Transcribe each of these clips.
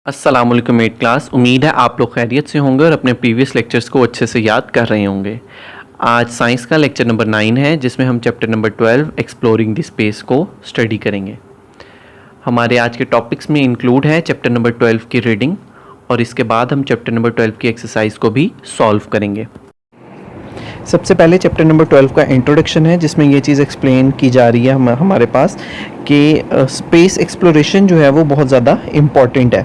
अस्सलामुअलैकुम met class. उम्मीद है आप लोग खैरियत से होंगे और अपने प्रीवियस लेक्चर्स को अच्छे से याद कर रहे होंगे। आज साइंस का लेक्चर नंबर 9 है जिसमें हम chapter number 12 exploring the space को स्टडी करेंगे। हमारे आज के टॉपिक्स में इंक्लूड है चैप्टर नंबर 12 की रीडिंग और इसके बाद हम चैप्टर नंबर 12 की एक्सरसाइज को भी सॉल्व करेंगे। सबसे पहले चैप्टर नंबर 12 का इंट्रोडक्शन है जिसमें ये चीज़ एक्सप्लेन की जा रही है हमारे पास कि स्पेस एक्सप्लोरेशन जो है वो बहुत ज़्यादा इम्पॉर्टेंट है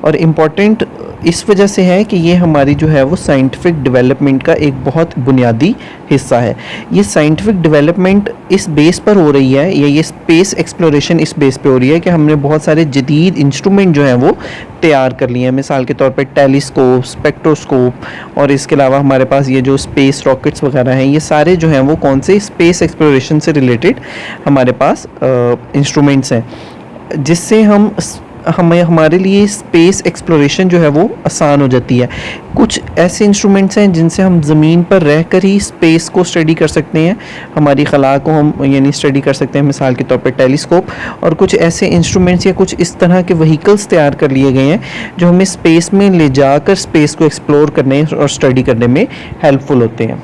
और इम्पॉर्टेंट इस वजह से है कि ये हमारी जो है वो साइंटिफिक डेवलपमेंट का एक बहुत बुनियादी हिस्सा है। ये साइंटिफिक डेवलपमेंट इस बेस पर हो रही है या ये स्पेस एक्सप्लोरेशन इस बेस पे हो रही है कि हमने बहुत सारे जदीद इंस्ट्रूमेंट जो हैं वो तैयार कर लिए हैं। मिसाल के तौर पे टेलीस्कोप, स्पेक्ट्रोस्कोप और इसके अलावा हमारे पास ये जो स्पेस रॉकेट्स वगैरह हैं, ये सारे जो हैं वो कौन से स्पेस एक्सप्लोरेशन से रिलेटेड हमारे पास इंस्ट्रूमेंट्स हैं जिससे हमें हमारे लिए स्पेस एक्सप्लोरेशन जो है वो आसान हो जाती है। कुछ ऐसे इंस्ट्रूमेंट्स हैं जिनसे हम ज़मीन पर रहकर ही स्पेस को स्टडी कर सकते हैं, हमारी खला को हम यानी स्टडी कर सकते हैं, मिसाल के तौर पे टेलीस्कोप। और कुछ ऐसे इंस्ट्रूमेंट्स या कुछ इस तरह के व्हीकल्स तैयार कर लिए गए हैं जो हमें स्पेस में ले जाकर स्पेस को एक्सप्लोर करने और स्टडी करने में हेल्पफुल होते हैं।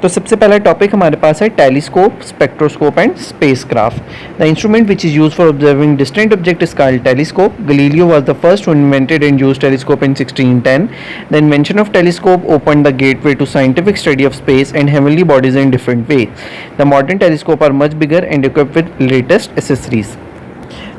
तो सबसे पहला टॉपिक हमारे पास है telescope, spectroscope and spacecraft. The instrument which is used for observing distant object is called telescope. Galileo was the first who invented and used telescope in 1610. The invention of telescope opened the gateway to scientific study of space and heavenly bodies in different ways. The modern telescope are much bigger and equipped with latest accessories.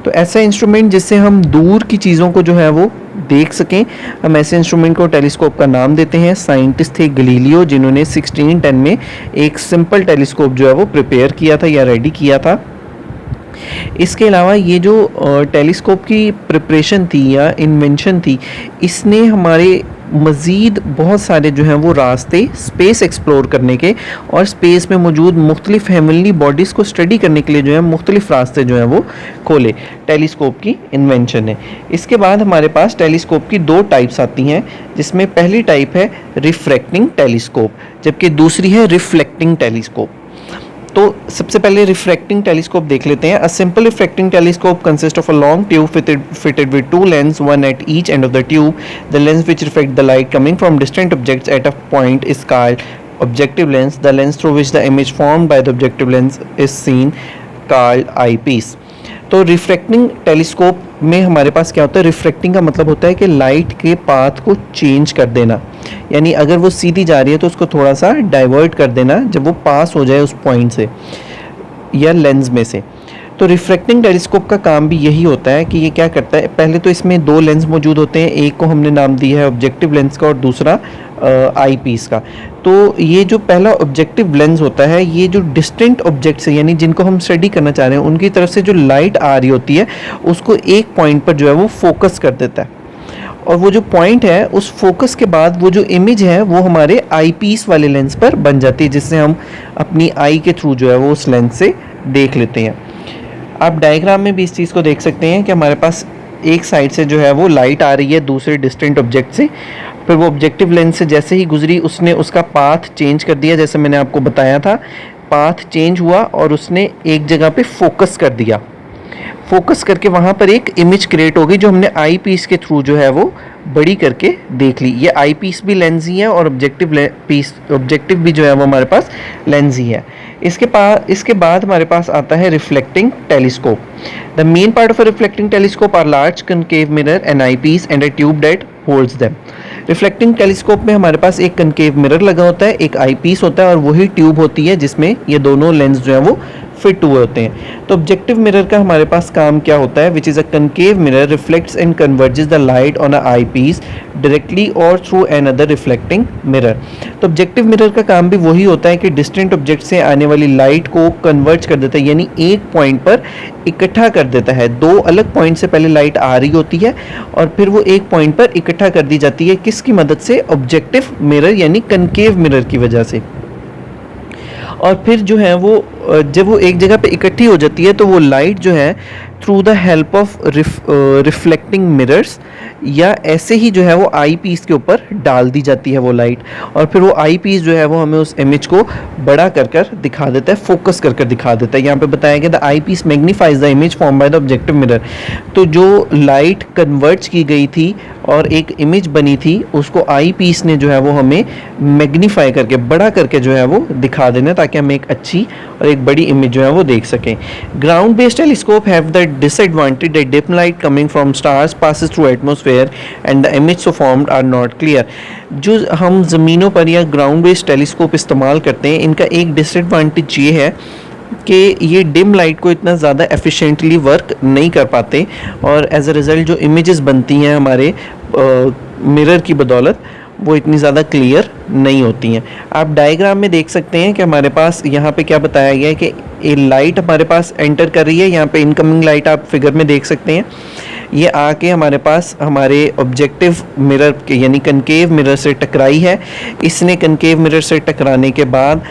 तो ऐसा instrument जिससे हम दूर की चीज़ों को जो है वो देख सकें, हम ऐसे इंस्ट्रूमेंट को टेलीस्कोप का नाम देते हैं। साइंटिस्ट थे गैलीलियो जिन्होंने 1610 में एक सिंपल टेलीस्कोप जो है वो प्रिपेयर किया था या रेडी किया था। इसके अलावा ये जो टेलीस्कोप की प्रिपरेशन थी या इन्वेंशन थी, इसने हमारे मज़ीद बहुत सारे जो हैं वो रास्ते स्पेस एक्सप्लोर करने के और स्पेस में मौजूद मुख्तलिफ हेवनली बॉडीज़ को स्टडी करने के लिए जो है मुख्तलिफ रास्ते जो हैं वो खोले। टेलीस्कोप की इन्वेंशन है। इसके बाद हमारे पास टेलीस्कोप की दो टाइप्स आती हैं जिसमें पहली टाइप है रिफ्रैक्टिंग टेलीस्कोप जबकि दूसरी है रिफ्लेक्टिंग टेलीस्कोप। तो सबसे पहले रिफ्रैक्टिंग टेलीस्कोप देख लेते हैं। A simple refracting telescope consist of a long tube fitted with two lenses, one at each end of the tube. The lens which reflect the light coming from distant objects at a point is called objective lens. The lens through which the image formed by the objective lens is seen called eyepiece. तो refracting telescope में हमारे पास क्या होता है, refracting का मतलब होता है कि लाइट के पाथ को चेंज कर देना, यानी अगर वो सीधी जा रही है तो उसको थोड़ा सा डाइवर्ट कर देना जब वो पास हो जाए उस पॉइंट से या लेंस में से। तो रिफ्रैक्टिंग टेलीस्कोप का काम भी यही होता है कि ये क्या करता है, पहले तो इसमें दो लेंस मौजूद होते हैं, एक को हमने नाम दिया है ऑब्जेक्टिव लेंस का और दूसरा आई पीस का। तो ये जो पहला ऑब्जेक्टिव लेंस होता है, ये जो डिस्टेंट ऑब्जेक्ट्स है यानी जिनको हम स्टडी करना चाह रहे हैं उनकी तरफ से जो लाइट आ रही होती है उसको एक पॉइंट पर जो है वो फोकस कर देता है और वो जो पॉइंट है उस फोकस के बाद वो जो इमेज है वो हमारे आई पीस वाले लेंस पर बन जाती है जिससे हम अपनी आई के थ्रू जो है वो उस लेंस से देख लेते हैं। आप डायग्राम में भी इस चीज़ को देख सकते हैं कि हमारे पास एक साइड से जो है वो लाइट आ रही है दूसरे डिस्टेंट ऑब्जेक्ट से, फिर वो ऑब्जेक्टिव लेंस से जैसे ही गुजरी उसने उसका पाथ चेंज कर दिया, जैसे मैंने आपको बताया था पाथ चेंज हुआ और उसने एक जगह पे फोकस कर दिया। फोकस करके वहाँ पर एक इमेज क्रिएट हो गई जो हमने आई पीस के थ्रू जो है वो बड़ी करके देख ली। ये आई पीस भी लेंस ही है और ऑब्जेक्टिव भी जो है वो हमारे पास लेंस ही है। इसके बाद हमारे पास आता है reflecting telescope. The main part of a reflecting telescope are large concave mirror and eyepiece and a tube that holds them. Reflecting telescope में हमारे पास एक कनकेव मिरर लगा होता है, एक आई पीस होता है और वही ट्यूब होती है जिसमें ये दोनों लेंस जो है वो फिट हुए होते हैं। तो ऑब्जेक्टिव मिरर का हमारे पास काम क्या होता है, which is a concave mirror reflects and converges the light on a eye piece directly और through another reflecting mirror. तो ऑब्जेक्टिव मिरर का काम भी वही होता है कि डिस्टेंट ऑब्जेक्ट से आने वाली लाइट को कन्वर्ज कर देता है, यानी एक पॉइंट पर इकट्ठा कर देता है। दो अलग पॉइंट से पहले लाइट आ रही होती है और फिर वो एक पॉइंट पर इकट्ठा कर दी जाती है, किसकी मदद से, ऑब्जेक्टिव मिरर यानी कनकेव मिरर की वजह से। और फिर जो है वो जब वो एक जगह पे इकट्ठी हो जाती है तो वो लाइट जो है through the help of reflecting mirrors या ऐसे ही जो है वो आई पीस के ऊपर डाल दी जाती है वो लाइट, और फिर वो आई पीस जो है वो हमें उस इमेज को बड़ा कर कर दिखा देता है, फोकस कर कर दिखा देता है। यहाँ पे बताया गया the eyepiece magnifies the image form by the objective mirror. तो जो लाइट कन्वर्ज की गई थी और एक इमेज बनी थी, उसको आई पीस ने जो है वो हमें मैग्नीफाई करके, बड़ा करके जो है वो दिखा देना, ताकि हम एक अच्छी और एक बड़ी इमेज जो है वो देख सकें। Ground based telescope have the disadvantage that dim light coming from stars passes through atmosphere and the image so formed are not clear. जो हम ज़मीनों पर या ग्राउंड बेस्ड टेलीस्कोप इस्तेमाल करते हैं, इनका एक डिसएडवांटेज ये है कि ये डिम लाइट को इतना ज़्यादा एफिशिएंटली वर्क नहीं कर पाते, और एज अ रिज़ल्ट जो इमेजेस बनती हैं हमारे मिरर की बदौलत, वो इतनी ज़्यादा क्लियर नहीं होती हैं। आप डायग्राम में देख सकते हैं कि हमारे पास यहाँ पे क्या बताया गया है कि ये लाइट हमारे पास एंटर कर रही है। यहाँ पे इनकमिंग लाइट आप फिगर में देख सकते हैं, ये आके हमारे पास हमारे ऑब्जेक्टिव मिरर के यानी कनकेव मिरर से टकराई है। इसने कनकेव मिरर से टकराने के बाद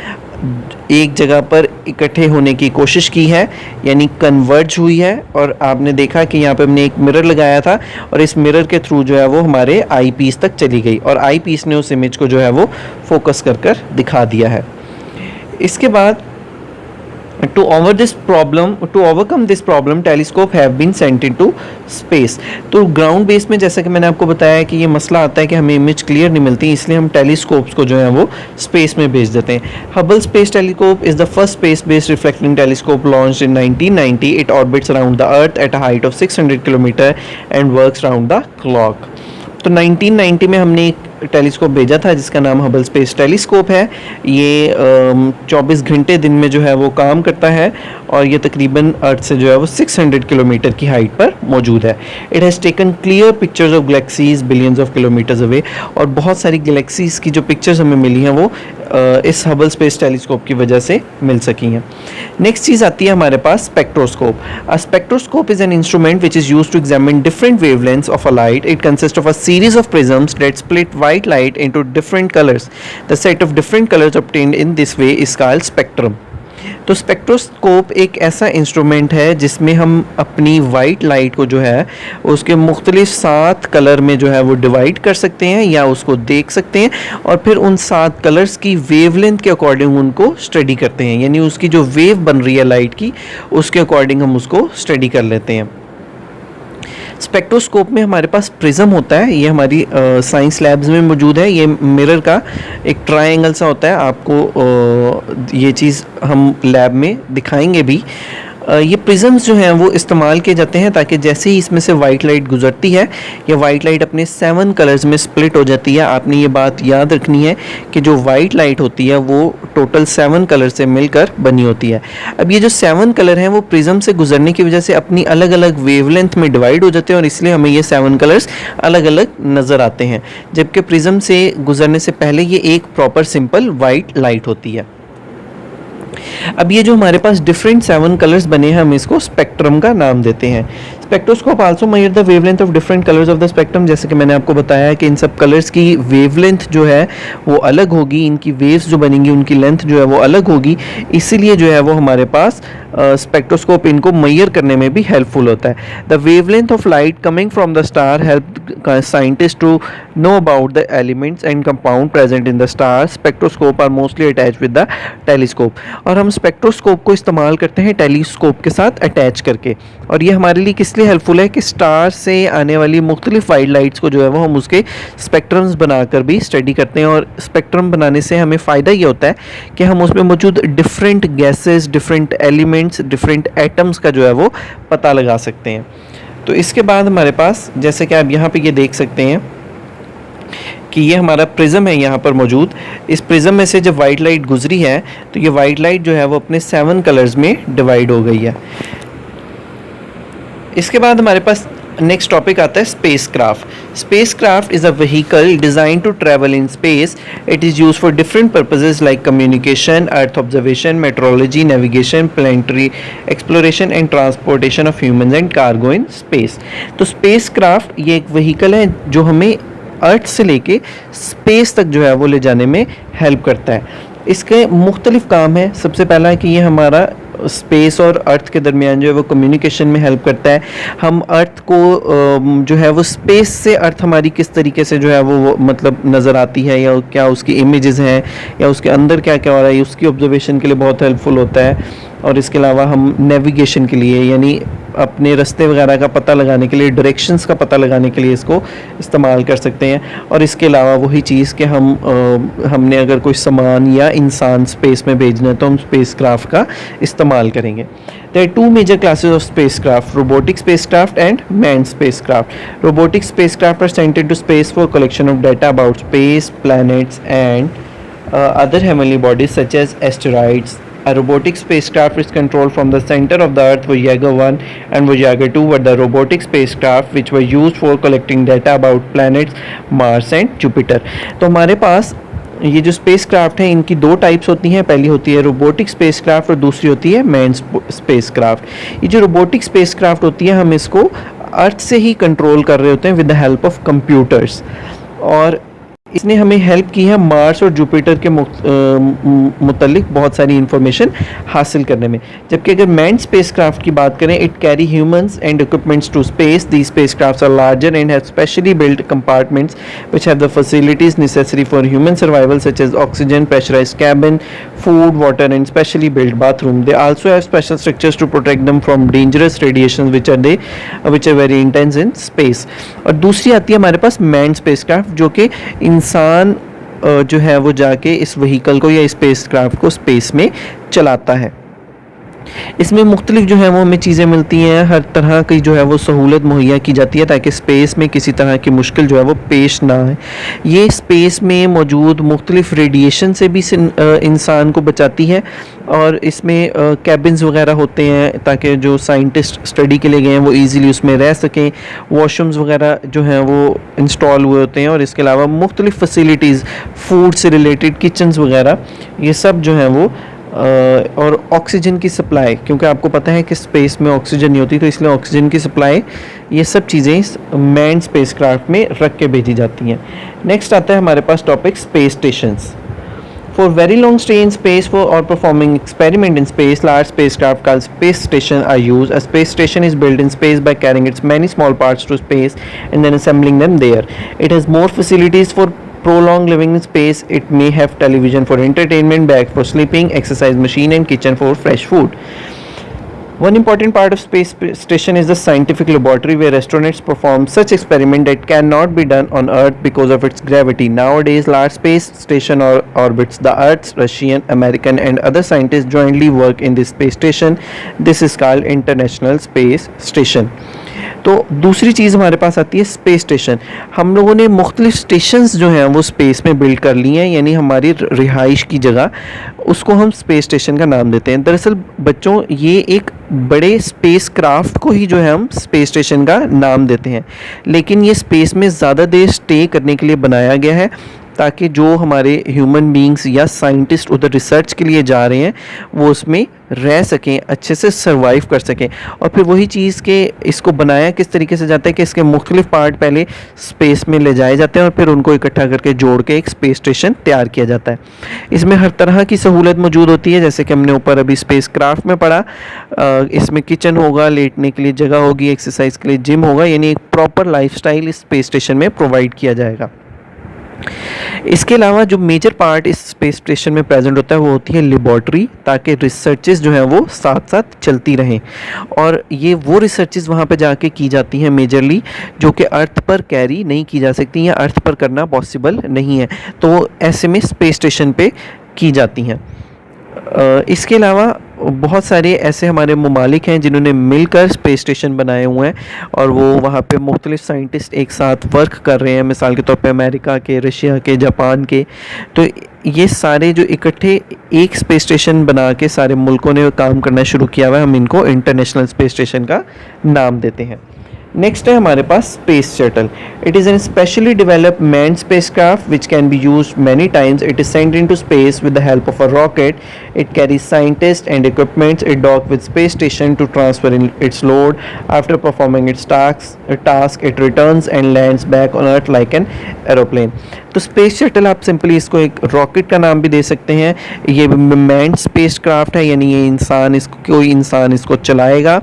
एक जगह पर इकट्ठे होने की कोशिश की है, यानी कन्वर्ज हुई है, और आपने देखा कि यहाँ पे हमने एक मिरर लगाया था और इस मिरर के थ्रू जो है वो हमारे आई पीस तक चली गई, और आई पीस ने उस इमेज को जो है वो फोकस कर कर दिखा दिया है। इसके बाद to overcome this problem telescope have been sent into space। तो ग्राउंड बेस में जैसा कि मैंने आपको बताया कि ये मसला आता है कि हमें इमेज क्लियर नहीं मिलती, इसलिए हम टेलीस्कोप्स को जो है वो स्पेस में भेज देते हैं। Hubble space telescope is the first space based reflecting telescope launched in 1990। It orbits around the earth at a height of 600 kilometre and works around the clock. तो 1990 में हमने एक टेलीस्कोप भेजा था जिसका नाम हबल स्पेस टेलीस्कोप है। ये 24 घंटे दिन में जो है वो काम करता है, और ये तकरीबन अर्थ से जो है वो 600 किलोमीटर की हाइट पर मौजूद है। It has taken clear pictures of galaxies billions of kilometres away, और बहुत सारी गैलेक्सीज की जो पिक्चर्स हमें मिली हैं वो इस हबल स्पेस टेलीस्कोप की वजह से मिल सकी हैं। नेक्स्ट चीज़ आती है हमारे पास spectroscope. A spectroscope is an instrument which is use to examine different wavelengths of a light. It consist of a series of prisms that split white light into different colors. The set of different colors obtained in this way is called spectrum। तो spectroscope एक ऐसा instrument है जिसमें हम अपनी white light को जो है उसके मुख्तलिफ 7 कलर में जो है वो डिवाइड कर सकते हैं या उसको देख सकते हैं, और फिर उन 7 कलर्स की वेवलेंथ के अकॉर्डिंग उनको स्टडी करते हैं, यानी उसकी जो वेव बन रही है लाइट की उसके अकॉर्डिंग हम उसको स्टडी कर लेते हैं। स्पेक्ट्रोस्कोप में हमारे पास प्रिज्म होता है, ये हमारी साइंस लैब्स में मौजूद है। ये मिरर का एक ट्रायंगल सा होता है, आपको ये चीज़ हम लैब में दिखाएंगे भी। ये प्रिज्म्स जो हैं वो इस्तेमाल किए जाते हैं ताकि जैसे ही इसमें से वाइट लाइट गुजरती है, ये वाइट लाइट अपने 7 कलर्स में स्प्लिट हो जाती है। आपने ये बात याद रखनी है कि जो वाइट लाइट होती है वो टोटल 7 कलर से मिलकर बनी होती है। अब ये जो 7 कलर हैं वो प्रिज्म से गुजरने की वजह से अपनी अलग अलग वेवलेंथ में डिवाइड हो जाते हैं, और इसलिए हमें ये 7 कलर्स अलग अलग नज़र आते हैं, जबकि प्रिज्म से गुजरने से पहले ये एक प्रॉपर सिंपल वाइट लाइट होती है। अब ये जो हमारे पास डिफरेंट 7 कलर्स बने हैं, हम इसको स्पेक्ट्रम का नाम देते हैं। Spectroscope also measure the wavelength of different colours of the spectrum. जैसे कि मैंने आपको बताया कि इन सब कलर्स की वेवलेंथ जो है वो अलग होगी, इनकी वेव्स जो बनेंगी उनकी लेंथ जो है वो अलग होगी, इसीलिए जो है वो हमारे पास स्पेक्ट्रोस्कोप इनको मेजर करने में भी हेल्पफुल होता है। The wavelength of light coming from the star help scientist to know about the elements and compound present in the star. Spectroscope are mostly attach with the telescope, और हम spectroscope को इस्तेमाल करते हैं टेलीस्कोप के साथ अटैच करके, और ये हमारे लिए किस लिए हेल्पफुल है कि स्टार से आने वाली मुख्तलिफ वाइट लाइट्स को जो है वो हम उसके स्पेक्ट्रम्स बनाकर भी स्टडी करते हैं, और स्पेक्ट्रम बनाने से हमें फ़ायदा ये होता है कि हम उसमें मौजूद different gases, different elements, different atoms का जो है वो पता लगा सकते हैं। तो इसके बाद हमारे पास जैसे कि आप यहाँ पे ये देख सकते हैं कि ये हमारा प्रिज्म है यहाँ पर मौजूद। इस प्रिज्म में से जब वाइट लाइट गुजरी है तो ये वाइट लाइट जो है वो अपने 7 कलर्स में डिवाइड हो गई है। इसके बाद हमारे पास नेक्स्ट टॉपिक आता है spacecraft. Spacecraft is a vehicle design to travel in space. It is use for different purposes like communication, earth observation, metrology, navigation, planetary exploration and transportation of humans and cargo in space. तो spacecraft ये एक vehicle है जो हमें अर्थ से लेके space तक जो है वो ले जाने में हेल्प करता है। इसके मुख्तलिफ काम हैं। सबसे पहला है कि ये हमारा स्पेस और अर्थ के दरमियान जो है वो कम्युनिकेशन में हेल्प करता है। हम अर्थ को जो है वो स्पेस से अर्थ हमारी किस तरीके से जो है वो मतलब नज़र आती है, या क्या उसकी इमेजेस हैं, या उसके अंदर क्या क्या हो रहा है, उसकी ऑब्जर्वेशन के लिए बहुत हेल्पफुल होता है। और इसके अलावा हम नेविगेशन के लिए, यानी अपने रास्ते वगैरह का पता लगाने के लिए, डायरेक्शंस का पता लगाने के लिए इसको इस्तेमाल कर सकते हैं। और इसके अलावा वही चीज़ कि हमने अगर कोई सामान या इंसान स्पेस में भेजना है तो हम स्पेस क्राफ्ट का इस्तेमाल करेंगे। There are two major classes of spacecraft: robotic spacecraft and manned spacecraft. Robotic spacecraft are sent into space for collection of data about space, planets, and other heavenly bodies such as asteroids. A robotic spacecraft is controlled from the center of the Earth. Voyager 1 and Voyager 2 were the robotic spacecraft which were used for collecting data about planets Mars and Jupiter. तो हमारे पास ये जो space craft हैं इनकी दो types होती हैं। पहली होती है रोबोटिक स्पेस क्राफ्ट और दूसरी होती है मैन स्पेस क्राफ्ट। ये जो रोबोटिक स्पेस क्राफ्ट होती है हम इसको अर्थ से ही कंट्रोल कर रहे होते हैं with the help of computers, और इसने हमें हेल्प की है मार्स और जुपिटर के मुतल्लिक बहुत सारी इंफॉर्मेशन हासिल करने में। जबकि अगर मैन स्पेसक्राफ्ट की बात करें, it carry humans and equipments to space. These spacecrafts are larger and have specially built compartments which have the facilities necessary for human survival such as oxygen, pressurised cabin, food, water and specially built bathroom. They also have special structures to protect them from dangerous radiation which are very intense in space. और दूसरी आती है हमारे पास man spacecraft, जो कि इंसान जो है वो जाके इस व्हीकल को या स्पेस क्राफ्ट को स्पेस में चलाता है। इसमें मुख्तलिफ जो है वो हमें चीज़ें मिलती हैं, हर तरह की जो है वो सहूलत मुहैया की जाती है ताकि स्पेस में किसी तरह की मुश्किल जो है वो पेश ना आए। ये स्पेस में मौजूद मुख्तलिफ रेडिएशन से भी इंसान को बचाती है, और इसमें कैबिन्स वगैरह होते हैं ताकि जो साइंटिस्ट स्टडी के लिए गए हैं वो ईज़िली उसमें रह सकें। वॉशरूम्स वगैरह जो हैं वो इंस्टॉल हुए होते हैं, और इसके अलावा मुख्तलिफ फैसिलिटीज़ फूड से रिलेटेड, किचन्स वगैरह, ये सब जो हैं वो और ऑक्सीजन की सप्लाई, क्योंकि आपको पता है कि स्पेस में ऑक्सीजन नहीं होती, तो इसलिए ऑक्सीजन की सप्लाई, ये सब चीज़ें मैन स्पेसक्राफ्ट में रख के भेजी जाती हैं। नेक्स्ट आता है हमारे पास topic space stations. For very long stay in space or performing experiment in space, large spacecraft called space station are used. A space station is built in space by carrying its many small parts to space and then assembling them there. It has more facilities for prolonged living in space. It may have television for entertainment, bag for sleeping, exercise machine and kitchen for fresh food. One important part of space station is the scientific laboratory where astronauts perform such experiment that cannot be done on Earth because of its gravity. Nowadays, large space station orbits the Earth. Russian, American and other scientists jointly work in this space station. This is called International Space Station. तो दूसरी चीज़ हमारे पास आती है space station. हम लोगों ने मुख्तलिफ stations जो हैं वो स्पेस में बिल्ड कर ली हैं, यानी हमारी रिहाइश की जगह, उसको हम स्पेस स्टेशन का नाम देते हैं। दरअसल बच्चों, ये एक बड़े स्पेस क्राफ्ट को ही जो है हम स्पेस स्टेशन का नाम देते हैं, लेकिन ये स्पेस में ज़्यादा देर स्टे करने के लिए बनाया गया है ताकि जो हमारे ह्यूमन बींग्स या साइंटिस्ट उधर रिसर्च के लिए जा रहे हैं वो उसमें रह सकें, अच्छे से सर्वाइव कर सकें। और फिर वही चीज़ के इसको बनाया किस तरीके से जाता है कि इसके मुख्तलिफ पार्ट पहले स्पेस में ले जाए जाते हैं और फिर उनको इकट्ठा करके जोड़ के एक स्पेस स्टेशन तैयार किया जाता है। इसमें हर तरह की सहूलत मौजूद होती है, जैसे कि हमने ऊपर अभी स्पेस क्राफ्ट में पढ़ा। इसमें किचन होगा, लेटने के लिए जगह होगी, एक्सरसाइज के लिए जिम होगा, यानी एक प्रॉपर लाइफस्टाइल इस स्पेस स्टेशन में प्रोवाइड किया जाएगा। इसके अलावा जो मेजर पार्ट इस स्पेस स्टेशन में प्रेजेंट होता है वो होती है लेबॉर्ट्री, ताकि रिसर्चेस जो हैं वो साथ साथ चलती रहें, और ये वो रिसर्चेस वहाँ पे जाके की जाती हैं मेजरली जो कि अर्थ पर कैरी नहीं की जा सकती या अर्थ पर करना पॉसिबल नहीं है, तो ऐसे में स्पेस स्टेशन पे की जाती हैं। इसके अलावा बहुत सारे ऐसे हमारे ममालिक हैं जिन्होंने मिलकर स्पेस स्टेशन बनाए हुए हैं और वो वहाँ पे मुख्तलिफ साइंटिस्ट एक साथ वर्क कर रहे हैं, मिसाल के तौर पे अमेरिका के, रशिया के, जापान के। तो ये सारे जो इकट्ठे एक स्पेस स्टेशन बना के सारे मुल्कों ने काम करना शुरू किया हुआ है, हम इनको इंटरनेशनल स्पेस स्टेशन का नाम देते हैं। नेक्स्ट है हमारे पास space shuttle. It is an specially developed manned spacecraft which can be used many times. It is sent into space with the help of a rocket. It carries scientists and equipment. It docks with space station to transfer its load. After performing its task, it returns and lands back on Earth like an aeroplane. तो space shuttle आप simply इसको एक rocket का नाम भी दे सकते हैं. ये मैन्ड स्पेस क्राफ्ट है, यानी ये कोई इंसान इसको चलाएगा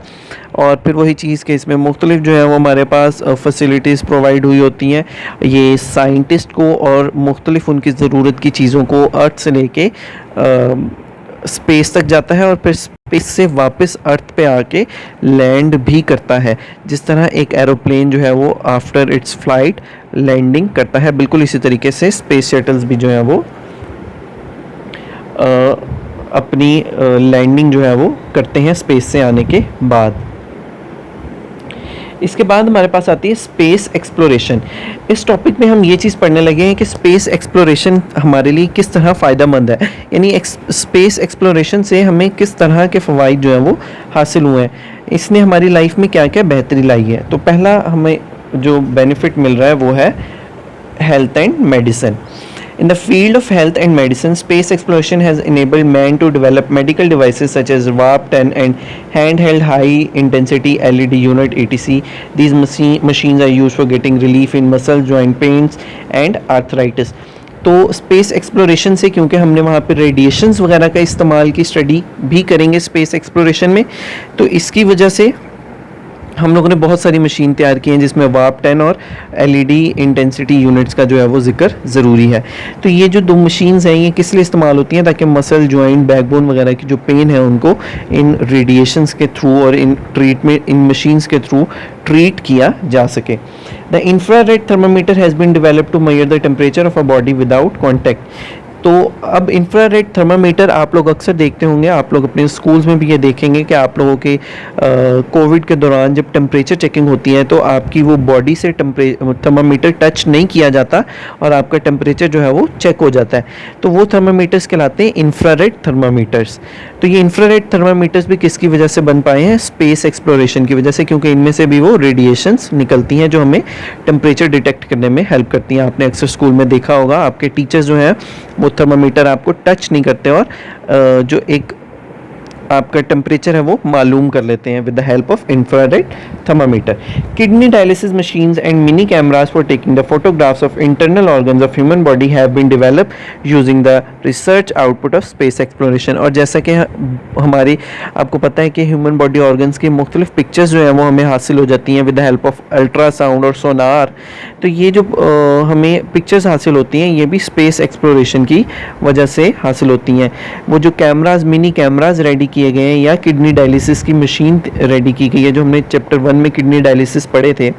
और फिर वही चीज़ के इसमें मुख्तलिफ जो है वो हमारे पास फैसिलिटीज़ प्रोवाइड हुई होती हैं. ये साइंटिस्ट को और मुख्तलिफ उनकी ज़रूरत की चीज़ों को अर्थ से लेके स्पेस तक जाता है और फिर स्पेस से वापस अर्थ पे आके लैंड भी करता है. जिस तरह एक एरोप्लेन जो है वो आफ्टर इट्स फ्लाइट लैंडिंग करता है, बिल्कुल इसी तरीके से स्पेस शटल्स भी जो है वो अपनी लैंडिंग जो है वो करते हैं स्पेस से आने के बाद. इसके बाद हमारे पास आती है स्पेस एक्सप्लोरेशन. इस टॉपिक में हम ये चीज़ पढ़ने लगे हैं कि स्पेस एक्सप्लोरेशन हमारे लिए किस तरह फ़ायदेमंद है, यानी स्पेस एक्सप्लोरेशन से हमें किस तरह के फ़वाइद जो हैं वो हासिल हुए हैं, इसने हमारी लाइफ में क्या क्या बेहतरी लाई है. तो पहला हमें जो बेनिफिट मिल रहा है वो है health and medicine. In the field of health and medicine, space exploration has enabled man to develop medical devices such as warp-10 and handheld high-intensity LED unit (ETC). These machines are used for getting relief in muscle, joint pains and arthritis. तो space exploration से, क्योंकि हमने वहाँ पे radiations वगैरह का इस्तेमाल की स्टडी भी करेंगे स्पेस एक्सप्लोरेशन में, तो इसकी वजह से हम लोगों ने बहुत सारी मशीन तैयार की हैं जिसमें वार्प 10 और एलईडी इंटेंसिटी यूनिट्स का जो है वो जिक्र ज़रूरी है. तो ये जो दो मशीन्स हैं ये किस लिए इस्तेमाल होती हैं, ताकि मसल, जॉइंट, बैकबोन वगैरह की जो पेन है उनको इन रेडिएशंस के थ्रू और इन मशीन्स के थ्रू ट्रीट किया जा सके. The infrared thermometer has been developed to measure the temperature of a body without contact. तो अब इंफ्रारेड थर्मामीटर आप लोग अक्सर देखते होंगे, आप लोग अपने स्कूल्स में भी ये देखेंगे कि आप लोगों के कोविड के दौरान जब टेम्परेचर चेकिंग होती है तो आपकी वो बॉडी से थर्मामीटर टच नहीं किया जाता और आपका टेम्परेचर जो है वो चेक हो जाता है. तो वो थर्मामीटर्स कहलाते हैं इंफ्रारेड थर्मामीटर्स. तो ये इंफ्रारेड थर्मामीटर्स भी किसकी वजह से बन पाए हैं, स्पेस एक्सप्लोरेशन की वजह से, क्योंकि इनमें से भी वो रेडिएशंस निकलती हैं जो हमें टेम्परेचर डिटेक्ट करने में हेल्प करती हैं. आपने अक्सर स्कूल में देखा होगा आपके टीचर्स जो हैं वो थर्मामीटर आपको टच नहीं करते और जो एक आपका टेम्परेचर है वो मालूम कर लेते हैं with the help of infrared thermometer. Kidney dialysis machines and mini cameras for taking the photographs of internal organs of human body have been developed using the research output of space exploration. और जैसा कि हमारी आपको पता है कि human body organs की मुख्तलिफ पिक्चर्स जो हैं वो हमें हासिल हो जाती हैं with the help of ultrasound और सोनार. तो ये जो हमें पिक्चर्स हासिल होती हैं ये भी स्पेस एक्सप्लोरेशन की वजह से हासिल होती हैं. वो जो कैमराज, मिनी कैमराज रेडी किए गए हैं या किडनी डायलिसिस की मशीन रेडी की गई है, जो हमने चैप्टर 1 में किडनी डायलिसिस पढ़े थे,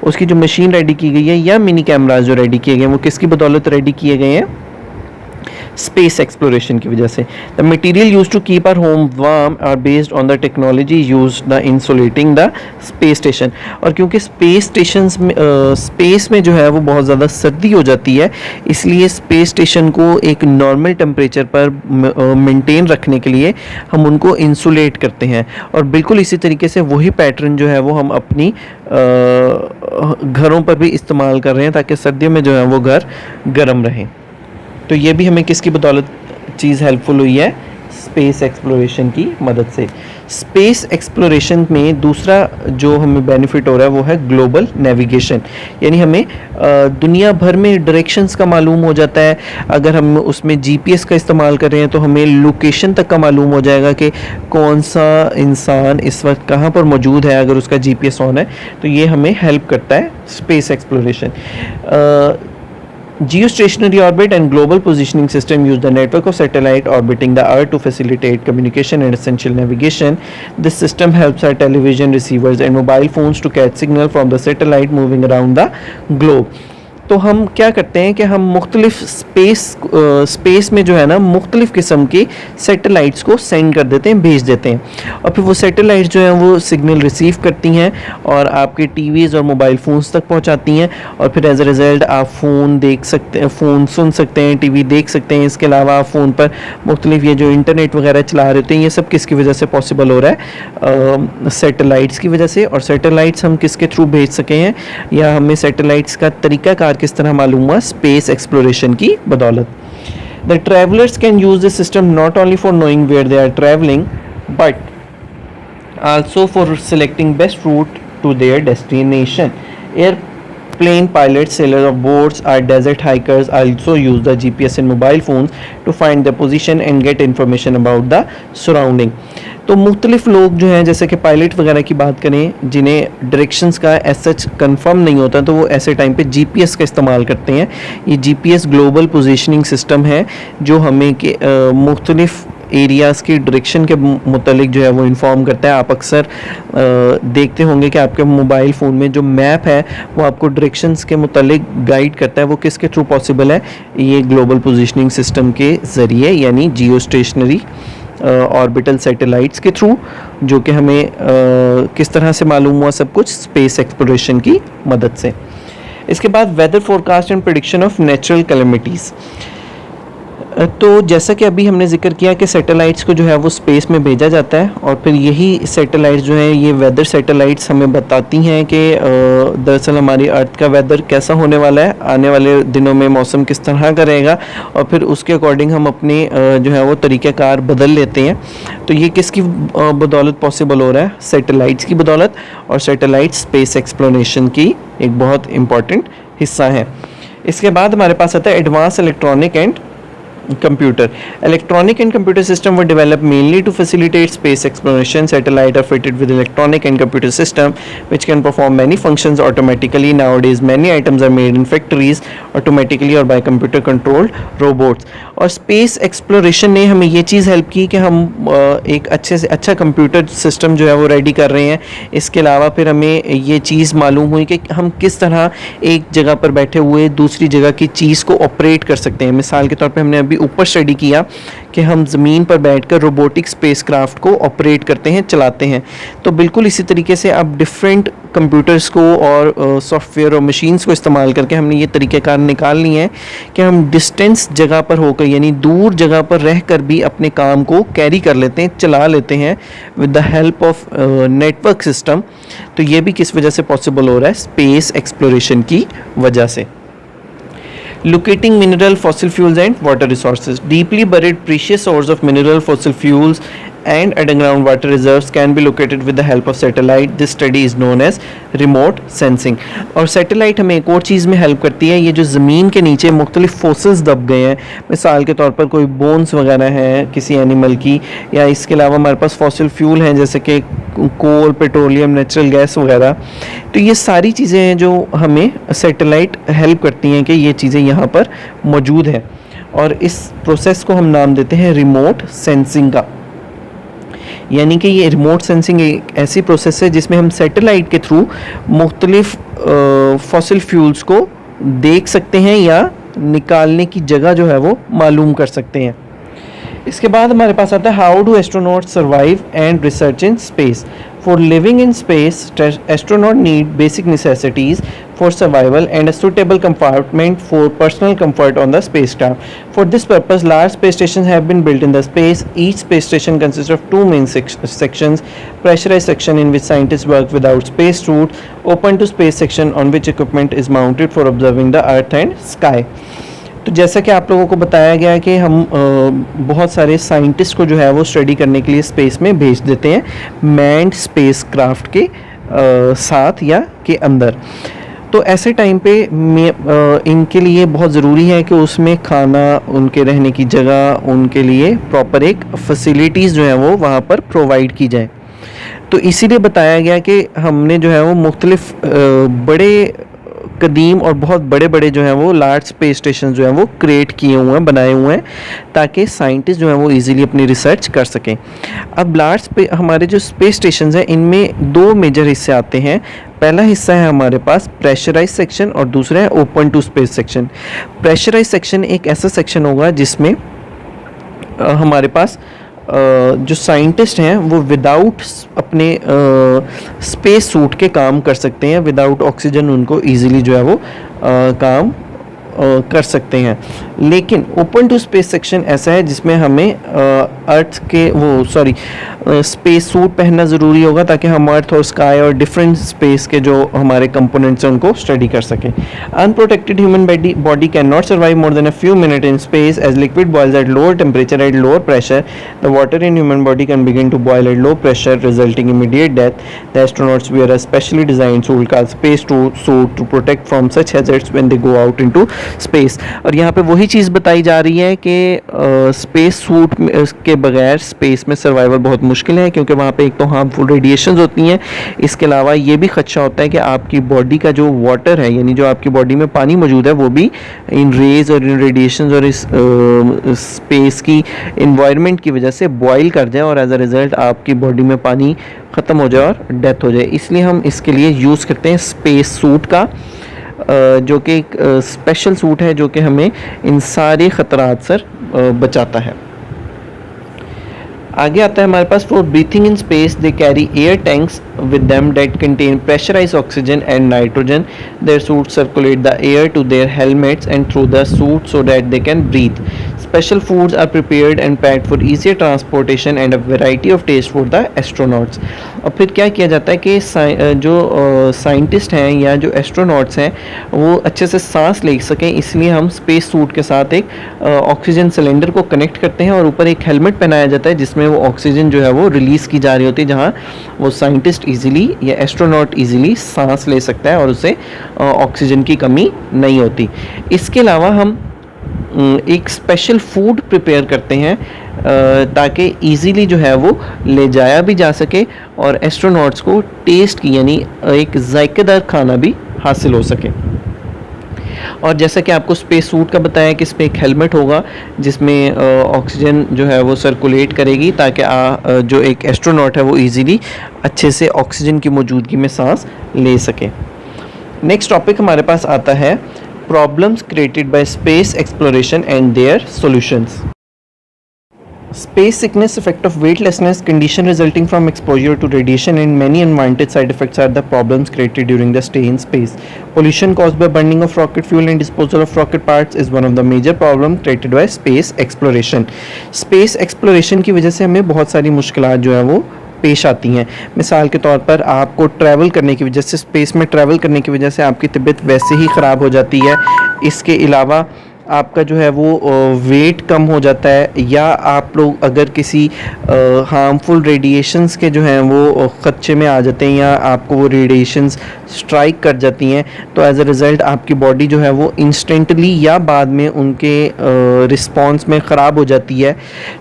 उसकी जो मशीन रेडी की गई है या मिनी कैमराज जो रेडी किए गए हैं वो किसकी बदौलत रेडी किए गए हैं, स्पेस एक्सप्लोरेशन की वजह से. The material used to keep our home warm are based on the technology used the insulating the space station. और क्योंकि स्पेस स्टेशंस में स्पेस में जो है वो बहुत ज़्यादा सर्दी हो जाती है, इसलिए स्पेस स्टेशन को एक नॉर्मल टेम्परेचर पर मेंटेन रखने के लिए हम उनको इंसुलेट करते हैं. और बिल्कुल इसी तरीके से वही पैटर्न जो है वो हम अपनी घरों पर भी इस्तेमाल कर रहे हैं ताकि सर्दियों में जो है वो घर गर्म रहें. तो ये भी हमें किसकी बदौलत चीज़ हेल्पफुल हुई है, स्पेस एक्सप्लोरेशन की मदद से. स्पेस एक्सप्लोरेशन में दूसरा जो हमें बेनिफिट हो रहा है वो है ग्लोबल नेविगेशन, यानी हमें दुनिया भर में डायरेक्शंस का मालूम हो जाता है. अगर हम उसमें जीपीएस का इस्तेमाल कर रहे हैं तो हमें लोकेशन तक का मालूम हो जाएगा कि कौन सा इंसान इस वक्त कहाँ पर मौजूद है अगर उसका जीपीएस ऑन है. तो ये हमें हेल्प करता है space exploration. Geostationary orbit and global positioning system use the network of satellite orbiting the Earth to facilitate communication and essential navigation. This system helps our television receivers and mobile phones to catch signal from the satellite moving around the globe. तो हम क्या करते हैं कि हम मुख्तलिफ space में जो है ना मुख्तलिफ किस्म के सैटेलाइट्स को सेंड कर देते हैं, भेज देते हैं, और फिर वो सैटेलाइट्स जो हैं वो सिग्नल रिसीव करती हैं और आपके टीवीज़ और मोबाइल फ़ोन्स तक पहुंचाती हैं, और फिर एज अ रिज़ल्ट आप फ़ोन देख सकते हैं, फ़ोन सुन सकते हैं, टीवी देख सकते हैं। इसके अलावा आप फ़ोन पर मुख्तलिफ ये जो इंटरनेट वगैरह चला रहे होते हैं, ये सब किसकी वजह से पॉसिबल हो रहा है? सैटेलाइट्स की वजह से। और सैटेलाइट्स हम किसके थ्रू भेज सके हैं, या हमें सैटेलाइट्स का तरीक़ाकार किस तरह मालूम हुआ? स्पेस एक्सप्लोरेशन की बदौलत। The travelers can use the system not only for knowing where they are traveling, but also for selecting best route to their destination. Airplane pilots, sailors of boats, or desert hikers also use the GPS in mobile phones to find the position and get information about the surrounding. तो मुख्तलिफ लोग जो हैं, जैसे कि pilot वगैरह की बात करें, जिन्हें डायरेक्शंस का एज सच कन्फर्म नहीं होता, तो वो ऐसे टाइम पे जीपीएस का इस्तेमाल करते हैं। ये जीपीएस ग्लोबल पोजीशनिंग सिस्टम है जो हमें के मुख्तलिफ एरियाज़ की डायरेक्शन के मुतालिक जो है वो इन्फॉर्म करता है। आप अक्सर देखते होंगे कि आपके मोबाइल फ़ोन में जो मैप है वो आपको डायरेक्शंस के मुतालिक गाइड करता है। वो किसके थ्रू पॉसिबल है? ये ग्लोबल पोजीशनिंग सिस्टम के ज़रिए, यानी जियो स्टेशनरी ऑर्बिटल सैटेलाइट्स के थ्रू, जो कि हमें किस तरह से मालूम हुआ सब कुछ? स्पेस एक्सप्लोरेशन की मदद से। इसके बाद weather forecast and prediction of natural calamities. तो जैसा कि अभी हमने जिक्र किया कि सैटेलाइट्स को जो है वो स्पेस में भेजा जाता है, और फिर यही सैटेलाइट्स जो हैं, ये वेदर सैटेलाइट्स हमें बताती हैं कि दरअसल हमारी अर्थ का वेदर कैसा होने वाला है, आने वाले दिनों में मौसम किस तरह का रहेगा, और फिर उसके अकॉर्डिंग हम अपने जो है वो तरीक़ाकार बदल लेते हैं। तो ये किसकी बदौलत पॉसिबल हो रहा है? सैटेलाइट्स की बदौलत। और सैटेलाइट स्पेस एक्सप्लोरेशन की एक बहुत इम्पॉर्टेंट हिस्सा है। इसके बाद हमारे पास आता है advance electronic and computer. Electronic and computer system were developed mainly to facilitate space exploration. Satellites are fitted with electronic and computer system which can perform many functions automatically. Nowadays many items are made in factories automatically or by computer controlled robots. और space exploration ने हमें ये चीज़ help की कि हम एक अच्छे से अच्छा कंप्यूटर सिस्टम जो है वो रेडी कर रहे हैं। इसके अलावा फिर हमें ये चीज़ मालूम हुई कि हम किस तरह एक जगह पर बैठे हुए दूसरी जगह की चीज़ को ऑपरेट कर सकते हैं। मिसाल के तौर पे हमने अभी ऊपर स्टडी किया कि हम ज़मीन पर बैठकर रोबोटिक स्पेसक्राफ्ट को ऑपरेट करते हैं, चलाते हैं। तो बिल्कुल इसी तरीके से अब डिफरेंट कंप्यूटर्स को और सॉफ्टवेयर और मशीन्स को इस्तेमाल करके हमने ये तरीक़ेकार निकाल लिए हैं कि हम डिस्टेंस जगह पर होकर, यानी दूर जगह पर रहकर भी अपने काम को कैरी कर लेते हैं, चला लेते हैं with the help of network system. तो ये भी किस वजह से पॉसिबल हो रहा है? स्पेस एक्सप्लोरेशन की वजह से। Locating mineral, fossil fuels and water resources. Deeply buried precious ores of mineral, fossil fuels and underground water reserves can be located with the help of satellite. This study is known as remote sensing. और satellite हमें एक और चीज़ में help करती है। ये जो ज़मीन के नीचे मुख्तलिफ फोसिल्स दब गए हैं, मिसाल के तौर पर कोई बोन्स वगैरह हैं किसी एनिमल की, या इसके अलावा हमारे पास फॉसिल फ्यूल हैं जैसे कि कोल, पेट्रोलियम, नेचुरल गैस वगैरह। तो ये सारी चीज़ें हैं जो हमें सैटेलाइट हेल्प करती हैं कि ये चीज़ें यहाँ पर मौजूद हैं, और इस प्रोसेस को हम नाम देते हैं रिमोट सेंसिंग का। यानी कि ये रिमोट सेंसिंग एक ऐसी प्रोसेस है जिसमें हम सैटेलाइट के थ्रू मुख्तलिफ फॉसिल फ्यूल्स को देख सकते हैं या निकालने की जगह जो है वो मालूम कर सकते हैं। इसके बाद हमारे पास आता है how do astronaut survive and research in space. For living in space astronaut need basic necessities for survival and a suitable compartment for personal comfort on the spacecraft. For this purpose, large space stations have been built in the space. Each space station consists of two main sections: pressurized section in which scientists work without space suit, open to space section on which equipment is mounted for observing the earth and sky. तो जैसा कि आप लोगों को बताया गया है कि हम बहुत सारे साइंटिस्ट को जो है वो स्टडी करने के लिए स्पेस में भेज देते हैं मैन्ड स्पेस क्राफ्ट के साथ या के अंदर। तो ऐसे टाइम पे इनके लिए बहुत ज़रूरी है कि उसमें खाना, उनके रहने की जगह, उनके लिए प्रॉपर एक फैसिलिटीज़ जो है वो वहाँ पर प्रोवाइड की जाए। तो इसीलिए बताया गया कि हमने जो है वो मुख्तलिफ बड़े कदीम और बहुत बड़े बड़े जो हैं वो लार्ज स्पेस स्टेशन जो हैं वो क्रिएट किए हुए हैं, बनाए हुए हैं, ताकि साइंटिस्ट जो हैं वो इजीली अपनी रिसर्च कर सकें। अब हमारे जो स्पेस स्टेशन हैं इनमें दो मेजर हिस्से आते हैं। पहला हिस्सा है हमारे पास प्रेशराइज सेक्शन और दूसरा है open to space section. Pressurise section एक ऐसा सेक्शन होगा जिसमें हमारे पास जो साइंटिस्ट हैं वो विदाउट अपने स्पेस सूट के काम कर सकते हैं। विदाउट ऑक्सीजन उनको इजीली जो है वो काम कर सकते हैं। लेकिन ओपन टू स्पेस सेक्शन ऐसा है जिसमें हमें अर्थ के स्पेस सूट पहनना ज़रूरी होगा, ताकि हम अर्थ और स्काई और डिफरेंट स्पेस के जो हमारे कंपोनेंट्स हैं उनको स्टडी कर सकें। Unprotected human body can not survive more than a few minute in space as liquid boils at lower temperature at lower pressure. The water in human body can begin to boil at low pressure resulting immediate death. The astronauts wear a specially designed suit called space suit to protect from such hazards when they go out into space. और यहाँ पे वही चीज़ बताई जा रही है कि space suit के बगैर स्पेस में सर्वाइवल बहुत मुश्किल है, क्योंकि वहाँ पे एक तो हार्मफुल रेडिएशंस होती हैं, इसके अलावा ये भी खदशा होता है कि आपकी बॉडी का जो वाटर है, यानी जो आपकी बॉडी में पानी मौजूद है, वो भी इन रेज और इन रेडिएशंस और इस स्पेस की इन्वायरमेंट की वजह से बॉयल कर जाए और एज अ रिज़ल्ट आपकी बॉडी में पानी ख़त्म हो जाए और डेथ हो जाए। इसलिए हम इसके लिए यूज़ करते हैं स्पेस सूट का, जो कि एक स्पेशल सूट है जो कि हमें इन सारे ख़तरात से बचाता है। आगे आता है हमारे पास for breathing in space they carry air tanks with them that contain pressurized oxygen and nitrogen. Their suits circulate the air to their helmets and through the suit so that they can breathe. Special foods are prepared and packed for easier transportation and a variety of taste for the astronauts. और फिर क्या किया जाता है कि जो scientist हैं या जो एस्ट्रोनॉट्स हैं वो अच्छे से सांस ले सकें, इसलिए हम स्पेस सूट के साथ एक ऑक्सीजन सिलेंडर को कनेक्ट करते हैं और ऊपर एक हेलमेट पहनाया जाता है जिसमें वो ऑक्सीजन जो है वो रिलीज़ की जा रही होती है, जहाँ वो साइंटिस्ट इजीली या एस्ट्रोनॉट इजीली सांस ले सकता है और उसे ऑक्सीजन की कमी नहीं होती। इसके अलावा हम एक स्पेशल फूड प्रिपेयर करते हैं ताकि इजीली जो है वो ले जाया भी जा सके और एस्ट्रोनॉट्स को टेस्ट की यानी एक जायकेदार खाना भी हासिल हो सके। और जैसा कि आपको स्पेस सूट का बताया कि इसमें एक हेलमेट होगा जिसमें ऑक्सीजन जो है वो सर्कुलेट करेगी ताकि जो एक एस्ट्रोनॉट है वो इजीली अच्छे से ऑक्सीजन की मौजूदगी में सांस ले सके। नेक्स्ट टॉपिक हमारे पास आता है problems created by space exploration and their solutions. Space sickness, effect of weightlessness, condition resulting from exposure to radiation and many unwanted side effects are the problems created during the stay in space. Pollution caused by burning of rocket fuel and disposal of rocket parts is one of the major problems created by space exploration. Space exploration की वजह से हमें बहुत सारी मुश्किलात जो है वो पेश आती हैं। मिसाल के तौर पर आपको ट्रैवल करने की वजह से, स्पेस में ट्रैवल करने की वजह से आपकी तबीयत वैसे ही ख़राब हो जाती है। इसके अलावा आपका जो है वो वेट कम हो जाता है, या आप लोग अगर किसी हार्मफुल रेडिएशंस के जो हैं वो ख़दशे में आ जाते हैं या आपको वो रेडिएशंस स्ट्राइक कर जाती हैं, तो एज अ रिज़ल्ट आपकी बॉडी जो है वो इंस्टेंटली या बाद में उनके रिस्पॉन्स में ख़राब हो जाती है।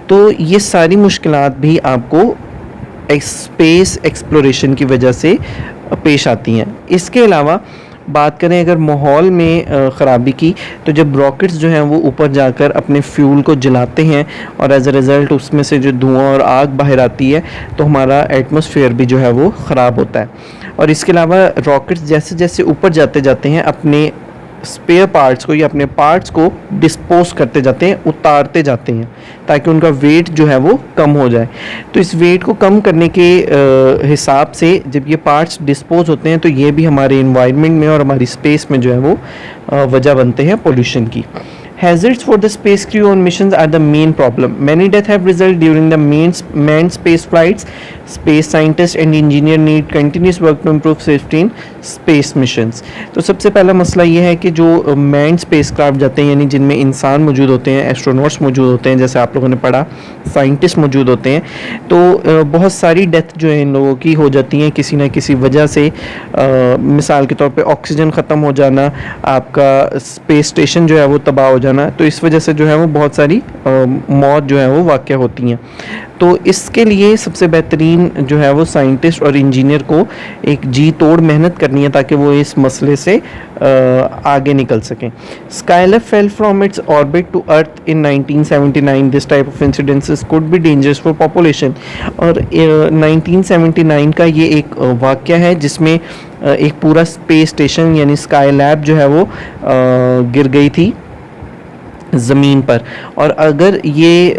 तो ये सारी मुश्किलात भी आपको स्पेस एक्सप्लोरेशन की वजह से पेश आती हैं। इसके अलावा बात करें अगर माहौल में ख़राबी की, तो जब रॉकेट्स जो हैं वो ऊपर जाकर अपने फ्यूल को जलाते हैं और एज अ रिज़ल्ट उसमें से जो धुआं और आग बाहर आती है, तो हमारा एटमॉस्फेयर भी जो है वो ख़राब होता है। और इसके अलावा रॉकेट्स जैसे जैसे ऊपर जाते जाते हैं अपने स्पेयर पार्ट्स को या अपने पार्ट्स को डिस्पोज करते जाते हैं, उतारते जाते हैं, ताकि उनका वेट जो है वो कम हो जाए। तो इस वेट को कम करने के हिसाब से जब ये पार्ट्स डिस्पोज होते हैं तो ये भी हमारे इन्वायरमेंट में और हमारी स्पेस में जो है वो वजह बनते हैं पोल्यूशन की। Hazards for the space crew on missions are the main problem. Many deaths have resulted during the manned space flights. Space scientists and engineers need continuous work to improve safety in space missions. तो सबसे पहला मसला ये है कि जो manned spacecraft जाते हैं, यानी जिनमें इंसान मौजूद होते हैं, एस्ट्रोनॉट्स मौजूद होते हैं, जैसे आप लोगों ने पढ़ा, साइंटिस्ट मौजूद होते हैं, तो बहुत सारी डेथ जो है इन लोगों की हो जाती हैं किसी न किसी वजह से। मिसाल के तौर पे ऑक्सीजन ख़त्म हो जाना, आपका स्पेस स्टेशन जो है वो तबाह हो जाना, तो इस वजह से जो है वो बहुत सारी मौत जो है वो वाक़या होती हैं। तो इसके लिए सबसे बेहतरीन जो है वो साइंटिस्ट और इंजीनियर को एक जी तोड़ मेहनत करनी है ताकि वो इस मसले से आगे निकल सकें। Skylab fell from its orbit to earth in 1979। This type of incidences could be dangerous for population. और 1979 का ये एक वाक़या है जिसमें एक पूरा स्पेस स्टेशन यानी स्काईलैब जो है वो गिर गई थी ज़मीन पर। और अगर ये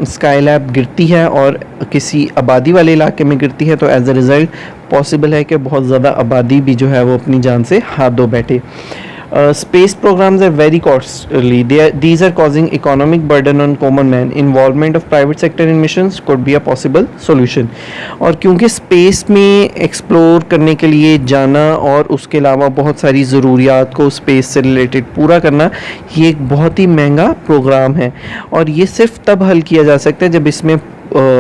स्काईलैब गिरती है और किसी आबादी वाले इलाके में गिरती है तो एज अ रिज़ल्ट पॉसिबल है कि बहुत ज़्यादा आबादी भी जो है वो अपनी जान से हाथ धो बैठे। Space programs are very costly. These are causing economic burden on common man. Involvement of private sector in missions could be a possible solution. और क्योंकि स्पेस में एक्सप्लोर करने के लिए जाना और उसके अलावा बहुत सारी ज़रूरियात को स्पेस से रिलेटेड पूरा करना, ये एक बहुत ही महंगा प्रोग्राम है और ये सिर्फ तब हल किया जा सकता है जब इसमें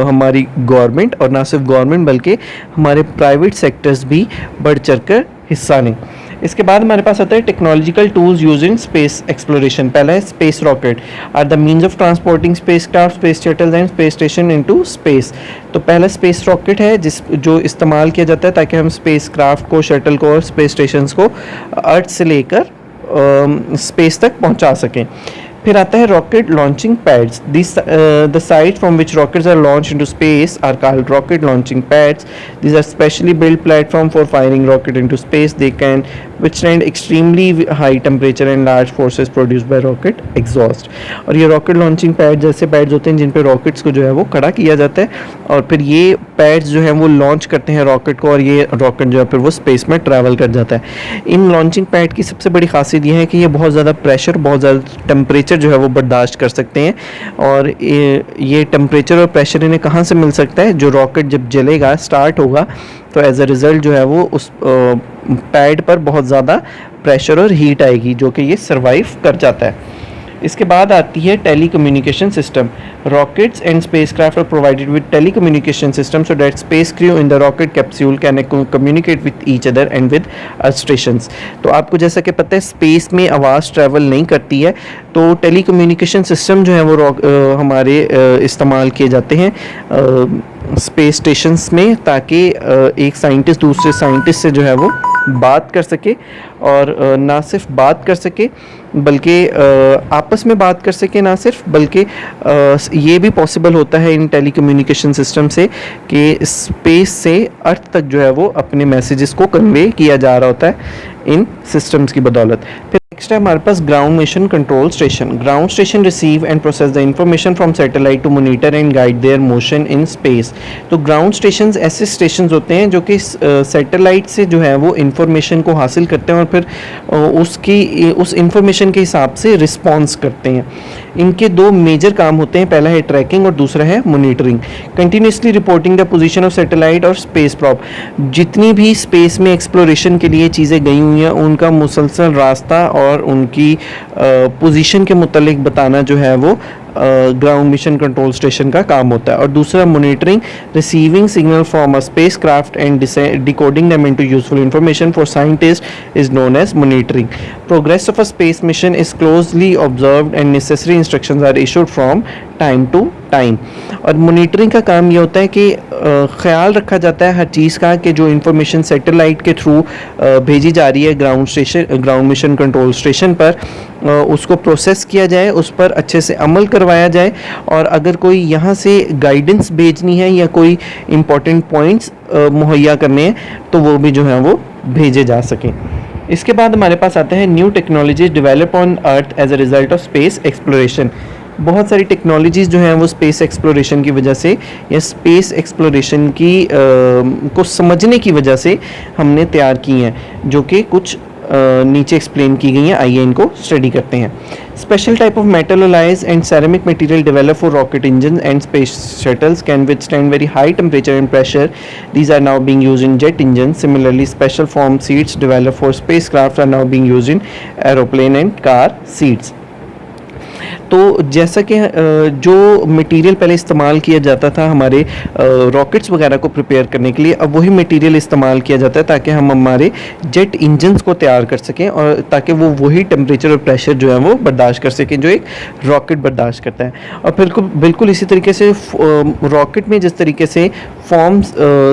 हमारी गवर्नमेंट और ना सिर्फ गवर्नमेंट बल्कि हमारे प्राइवेट सेक्टर्स भी बढ़ चढ़ कर हिस्सा लें। इसके बाद हमारे पास आता है technological tools use in space exploration. पहला है space rocket are the means of transporting spacecraft, space shuttles and space station into space. तो पहला स्पेस रॉकेट है जो इस्तेमाल किया जाता है ताकि हम स्पेस क्राफ्ट को, शटल को और स्पेस स्टेशंस को अर्थ से लेकर स्पेस तक पहुंचा सकें। फिर आता है rocket launching pads. The site from which rockets are launch into space are called rocket launching pads. These are specially build platform for firing rocket into space. They can withstand extremely high temperature and large forces produced by rocket exhaust। और ये rocket launching pad जैसे pads होते हैं जिन पे rockets को जो है वो खड़ा किया जाता है और फिर ये पैड्स जो है वो लॉन्च करते हैं रॉकेट को और ये रॉकेट जो है फिर वो स्पेस में ट्रैवल कर जाता है। इन लॉन्चिंग पैड की सबसे बड़ी खासियत ये है कि ये बहुत ज़्यादा प्रेशर, बहुत ज़्यादा टेम्परेचर जो है वो बर्दाश्त कर सकते हैं। और ये टेम्परेचर और प्रेशर इन्हें कहाँ से मिल सकता है? जो रॉकेट जब जलेगा, स्टार्ट होगा, तो एज अ रिज़ल्ट जो है वो उस पैड पर बहुत ज़्यादा प्रेशर और हीट आएगी जो कि ये सर्वाइव कर जाता है। इसके बाद आती है telecommunication system. Rockets and spacecraft are provided with telecommunication system so that space crew in the rocket capsule can communicate with each other and with earth stations. तो आपको जैसा कि पता है स्पेस में आवाज़ ट्रैवल नहीं करती है, तो टेली कम्युनिकेशन सिस्टम जो है वो हमारे इस्तेमाल किए जाते हैं स्पेस स्टेशंस में ताकि एक साइंटिस्ट दूसरे साइंटिस्ट से जो है वो बात कर सके और ना सिर्फ बात कर सके बल्कि आपस में बात कर सके, ना सिर्फ बल्कि ये भी पॉसिबल होता है इन टेली कम्युनिकेशन सिस्टम से कि स्पेस से अर्थ तक जो है वो अपने मैसेजेस को कन्वे किया जा रहा होता है इन सिस्टम्स की बदौलत। फिर नेक्स्ट है हमारे पास ground mission control station. Ground station receive and process the information from satellite to monitor and guide their motion in space. तो ग्राउंड स्टेशंस ऐसे स्टेशंस होते हैं जो कि सैटेलाइट से जो है वो इंफॉर्मेशन को हासिल करते हैं और फिर उस इंफॉर्मेशन के हिसाब से रिस्पॉन्स करते हैं। इनके दो मेजर काम होते हैं, पहला है ट्रैकिंग और दूसरा है monitoring. Continuously reporting the position of satellite और स्पेस प्रॉप। जितनी भी स्पेस में एक्सप्लोरेशन के लिए चीज़ें गई हुई हैं उनका मुसलसल रास्ता और उनकी पोजीशन के मुतालिक बताना जो है वो ग्राउंड मिशन कंट्रोल स्टेशन का काम होता है। और दूसरा monitoring, receiving signal from a spacecraft and decoding them into useful information for scientist is known as monitoring. Progress of a space mission is closely observed and necessary instructions are issued from time to time. और monitoring का काम ये होता है कि ख्याल रखा जाता है हर चीज़ का कि जो इन्फॉर्मेशन सैटेलाइट के थ्रू भेजी जा रही है ग्राउंड मिशन कंट्रोल स्टेशन पर उसको प्रोसेस किया जाए, उस पर अच्छे से अमल करवाया जाए और अगर कोई यहाँ से गाइडेंस भेजनी है या कोई इम्पोर्टेंट पॉइंट्स मुहैया करने हैं तो वो भी जो है वो भेजे जा सकें। इसके बाद हमारे पास आता है new technologies develop on earth as a result of space exploration. बहुत सारी टेक्नोलॉजीज़ जो हैं वो स्पेस एक्सप्लोरेशन की वजह से या स्पेस एक्सप्लोरेशन की को समझने की वजह से हमने तैयार की हैं जो कि कुछ नीचे एक्सप्लेन की गई हैं। आइए इनको स्टडी करते हैं। Special type of metal alloys and ceramic material developed for rocket engines and space shuttles can withstand very high temperature and pressure. These are now being used in jet engines. Similarly, special form seats developed for spacecraft are now being used in aeroplane and car seats. तो जैसा कि जो material पहले इस्तेमाल किया जाता था हमारे रॉकेट्स वगैरह को प्रिपेयर करने के लिए, अब वही मटेरियल इस्तेमाल किया जाता है ताकि हम हमारे जेट इंजन्स को तैयार कर सकें और ताकि वो वही टेम्परेचर और प्रेशर जो है वो बर्दाश्त कर सकें जो एक रॉकेट बर्दाश्त करता है। और बिल्कुल इसी तरीके से रॉकेट में जिस तरीके से फॉर्म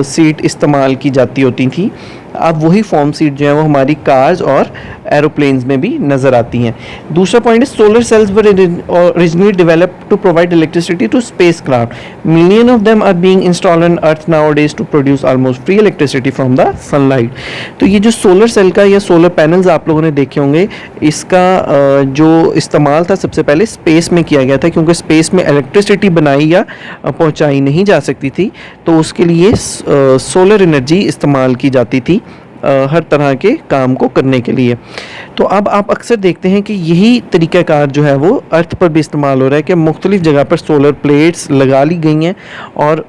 सीट इस्तेमाल की जाती होती थी, अब वही फॉर्म सीट जो है वो हमारी कार्स और एरोप्लेन्स में भी नज़र आती हैं। दूसरा पॉइंट है solar cells were originally developed to provide electricity to spacecraft. Million of them are being installed on earth nowadays to produce almost free electricity from the sunlight. तो ये जो सोलर सेल का या सोलर पैनल्स आप लोगों ने देखे होंगे, इसका जो इस्तेमाल था सबसे पहले स्पेस में किया गया था, क्योंकि स्पेस में इलेक्ट्रिसिटी बनाई या पहुँचाई नहीं जा सकती थी, तो उसके लिए सोलर एनर्जी इस्तेमाल की जाती थी हर तरह के काम को करने के लिए। तो अब आप अक्सर देखते हैं कि यही तरीक़ाकार जो है वो अर्थ पर भी इस्तेमाल हो रहा है कि मुख्तलिफ़ जगह पर सोलर प्लेट्स लगा ली गई हैं और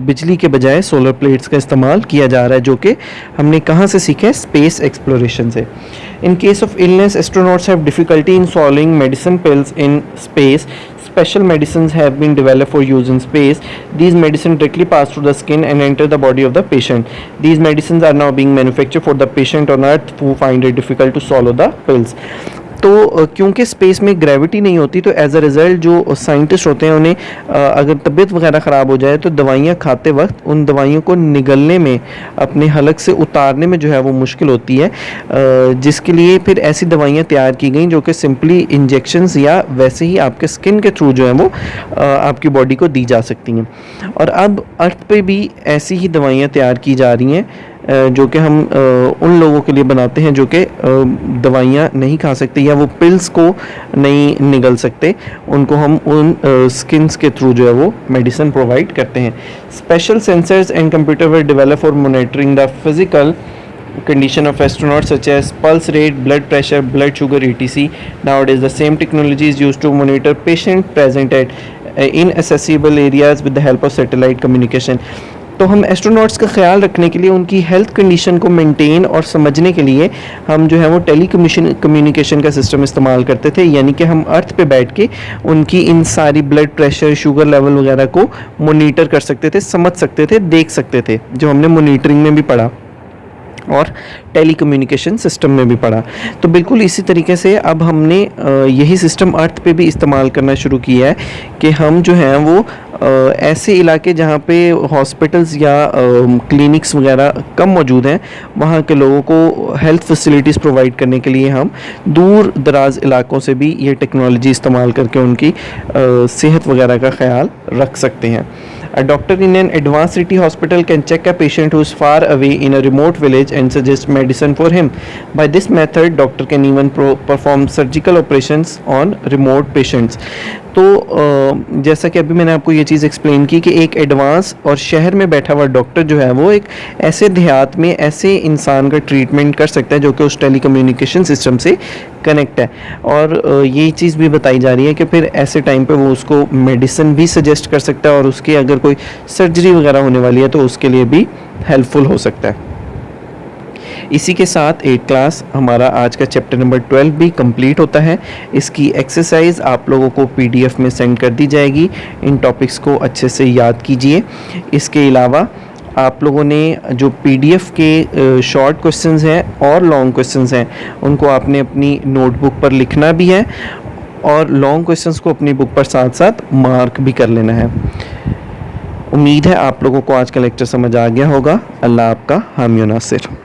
बिजली के बजाय सोलर प्लेट्स का इस्तेमाल किया जा रहा है, जो कि हमने कहाँ से सीखा है? स्पेस एक्सप्लोरेशन से। In case of illness, astronauts have difficulty in swallowing medicine pills in space. Special medicines have been developed for use in space. These medicines directly pass through the skin and enter the body of the patient. These medicines are now being manufactured for the patient on Earth who find it difficult to swallow the pills. तो क्योंकि space में gravity नहीं होती, तो as a result जो scientist होते हैं उन्हें अगर तबीयत वगैरह ख़राब हो जाए तो दवाइयाँ खाते वक्त उन दवाइयों को निगलने में, अपने हलक से उतारने में जो है वो मुश्किल होती है, जिसके लिए फिर ऐसी दवाइयाँ तैयार की गई जो कि सिंपली इंजेक्शंस या वैसे ही आपके स्किन के थ्रू जो है वो आपकी बॉडी को दी जा सकती हैं। और अब अर्थ पे भी ऐसी ही दवाइयाँ तैयार की जा रही हैं जो कि हम उन लोगों के लिए बनाते हैं जो कि दवाइयाँ नहीं खा सकते या वो पिल्स को नहीं निगल सकते, उनको हम उन स्किन्स के थ्रू जो है वो मेडिसिन प्रोवाइड करते हैं। Special sensors and computer were develop for monitoring the physical condition of astronauts such as pulse rate, blood pressure, blood sugar, etc. Nowadays the same technology is used to monitor patient present at inaccessible areas with the help of satellite communication. तो हम astronauts का ख्याल रखने के लिए, उनकी health condition को maintain और समझने के लिए हम जो है वो कम्युनिकेशन का सिस्टम इस्तेमाल करते थे, यानी कि हम अर्थ पे बैठ के उनकी इन सारी ब्लड प्रेशर, शुगर लेवल वगैरह को मॉनिटर कर सकते थे, समझ सकते थे, देख सकते थे, जो हमने मॉनिटरिंग में भी पढ़ा और टेलीकम्युनिकेशन सिस्टम में भी पढ़ा। तो बिल्कुल इसी तरीके से अब हमने यही सिस्टम अर्थ पे भी इस्तेमाल करना शुरू किया है कि हम जो हैं वो ऐसे इलाके जहाँ पे हॉस्पिटल्स या क्लिनिक्स वगैरह कम मौजूद हैं, वहाँ के लोगों को हेल्थ फैसिलिटीज़ प्रोवाइड करने के लिए हम दूर दराज इलाकों से भी ये टेक्नोलॉजी इस्तेमाल करके उनकी सेहत वगैरह का ख्याल रख सकते हैं। A doctor in an advanced city hospital can check a patient who is far away in a remote village and suggest medicine for him. By this method, doctor can even perform surgical operations on remote patients. तो जैसा कि अभी मैंने आपको ये चीज़ explain की कि एक एडवांस और शहर में बैठा हुआ डॉक्टर जो है वो एक ऐसे देहात में ऐसे इंसान का ट्रीटमेंट कर सकता है जो कि उस टेलीकम्युनिकेशन सिस्टम से कनेक्ट है। और ये चीज़ भी बताई जा रही है कि फिर ऐसे टाइम पे वो उसको मेडिसिन भी सजेस्ट कर सकता है और उसकी अगर कोई सर्जरी वगैरह होने वाली है तो उसके लिए भी हेल्पफुल हो सकता है। इसी के साथ 8th क्लास हमारा आज का चैप्टर नंबर 12 भी कंप्लीट होता है। इसकी एक्सरसाइज आप लोगों को PDF में सेंड कर दी जाएगी। इन टॉपिक्स को अच्छे से याद कीजिए। इसके अलावा आप लोगों ने जो PDF के शॉर्ट क्वेश्चंस हैं और लॉन्ग क्वेश्चंस हैं उनको आपने अपनी नोटबुक पर लिखना भी है और लॉन्ग क्वेश्चंस को अपनी बुक पर साथ साथ मार्क भी कर लेना है। उम्मीद है आप लोगों को आज का लेक्चर समझ आ गया होगा। अल्लाह आपका हामी नासिर।